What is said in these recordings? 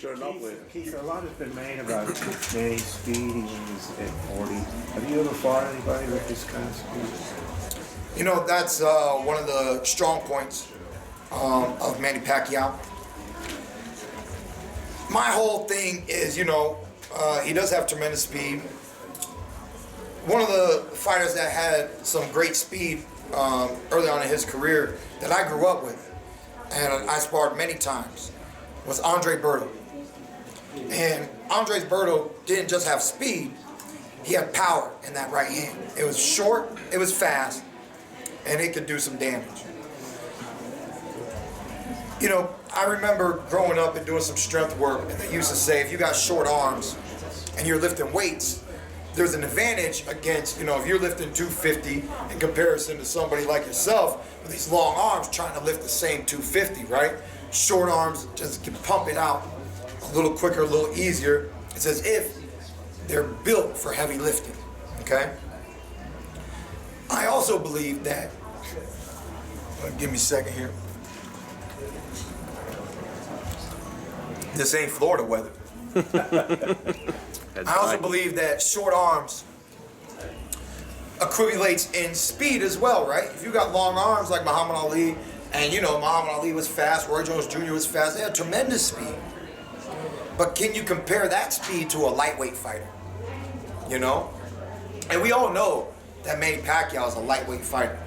starting off with. Keith, a lot has been made about Manny's speed. He's at 40. Have you ever fought anybody with this kind of speed? You know, that's one of the strong points of Manny Pacquiao. My whole thing is, you know, he does have tremendous speed. One of the fighters that had some great speed early on in his career that I grew up with, and I sparred many times, was Andre Berto. And Andre Berto didn't just have speed, he had power in that right hand. It was short, it was fast, and it could do some damage. You know, I remember growing up and doing some strength work, and they used to say if you got short arms and you're lifting weights, there's an advantage against, you know, if you're lifting 250 in comparison to somebody like yourself with these long arms trying to lift the same 250, right? Short arms just can pump it out a little quicker, a little easier. It's as if they're built for heavy lifting, okay? I also believe that, give me a second here. This ain't Florida weather. I also believe that short arms equivalates in speed as well, right? If you got long arms like Muhammad Ali, and you know Muhammad Ali was fast, Roy Jones Jr. was fast, they had tremendous speed. But can you compare that speed to a lightweight fighter? You know? And we all know that Manny Pacquiao is a lightweight fighter.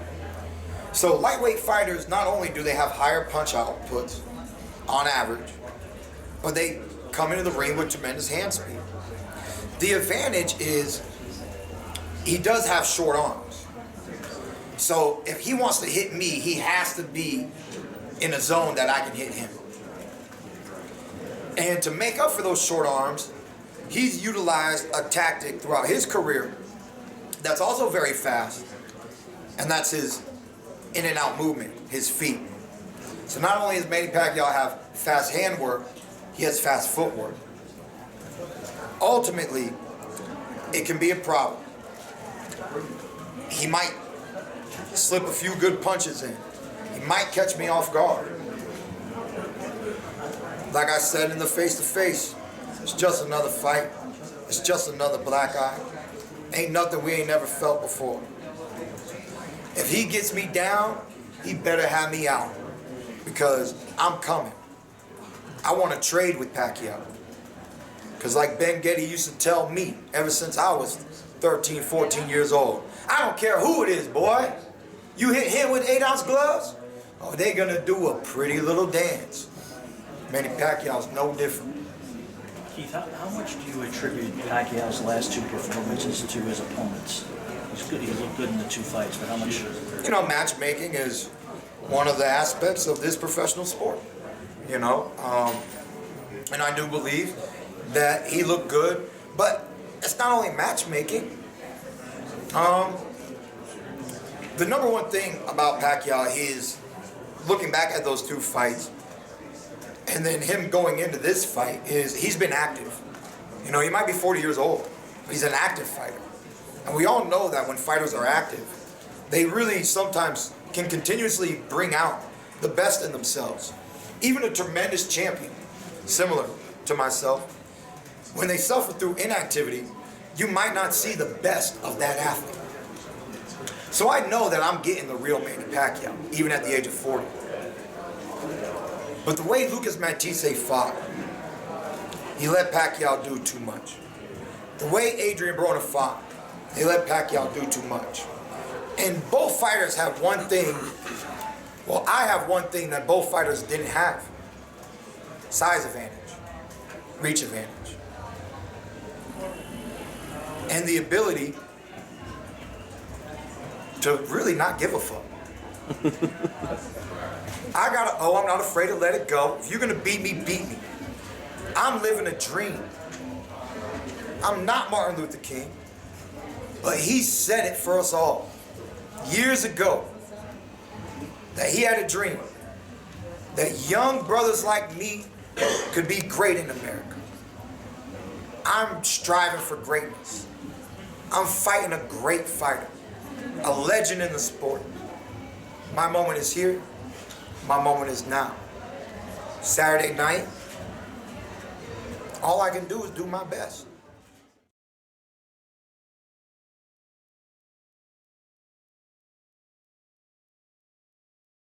So lightweight fighters, not only do they have higher punch outputs on average, but they come into the ring with tremendous hand speed. The advantage is he does have short arms. So if he wants to hit me, he has to be in a zone that I can hit him. And to make up for those short arms, he's utilized a tactic throughout his career that's also very fast, and that's his in and out movement, his feet. So not only does Manny Pacquiao have fast hand work, he has fast footwork. Ultimately, it can be a problem. He might slip a few good punches in. He might catch me off guard. Like I said in the face-to-face, it's just another fight. It's just another black eye. Ain't nothing we ain't never felt before. If he gets me down, he better have me out, because I'm coming. I want to trade with Pacquiao. Because like Ben Getty used to tell me ever since I was 13, 14 years old, I don't care who it is, boy. You hit him with 8-ounce gloves, oh, they're going to do a pretty little dance. Manny Pacquiao's no different. Keith, how much do you attribute Pacquiao's last two performances to his opponents? He's good. He looked good in the two fights, but how much? You know, matchmaking is one of the aspects of this professional sport. You know, and I do believe that he looked good, but it's not only matchmaking. The number one thing about Pacquiao is looking back at those two fights, and then him going into this fight, is he's been active. You know, he might be 40 years old, but he's an active fighter. And we all know that when fighters are active, they really sometimes can continuously bring out the best in themselves. Even a tremendous champion, similar to myself, when they suffer through inactivity, you might not see the best of that athlete. So I know that I'm getting the real Manny Pacquiao, even at the age of 40. But the way Lucas Matthysse fought, he let Pacquiao do too much. The way Adrian Broner fought, they let Pacquiao do too much. And both fighters have one thing. Well, I have one thing that both fighters didn't have. Size advantage, reach advantage, and the ability to really not give a fuck. I'm not afraid to let it go. If you're gonna beat me, beat me. I'm living a dream. I'm not Martin Luther King, but he said it for us all years ago, that he had a dream that young brothers like me could be great in America. I'm striving for greatness. I'm fighting a great fighter, a legend in the sport. My moment is here. My moment is now. Saturday night, all I can do is do my best.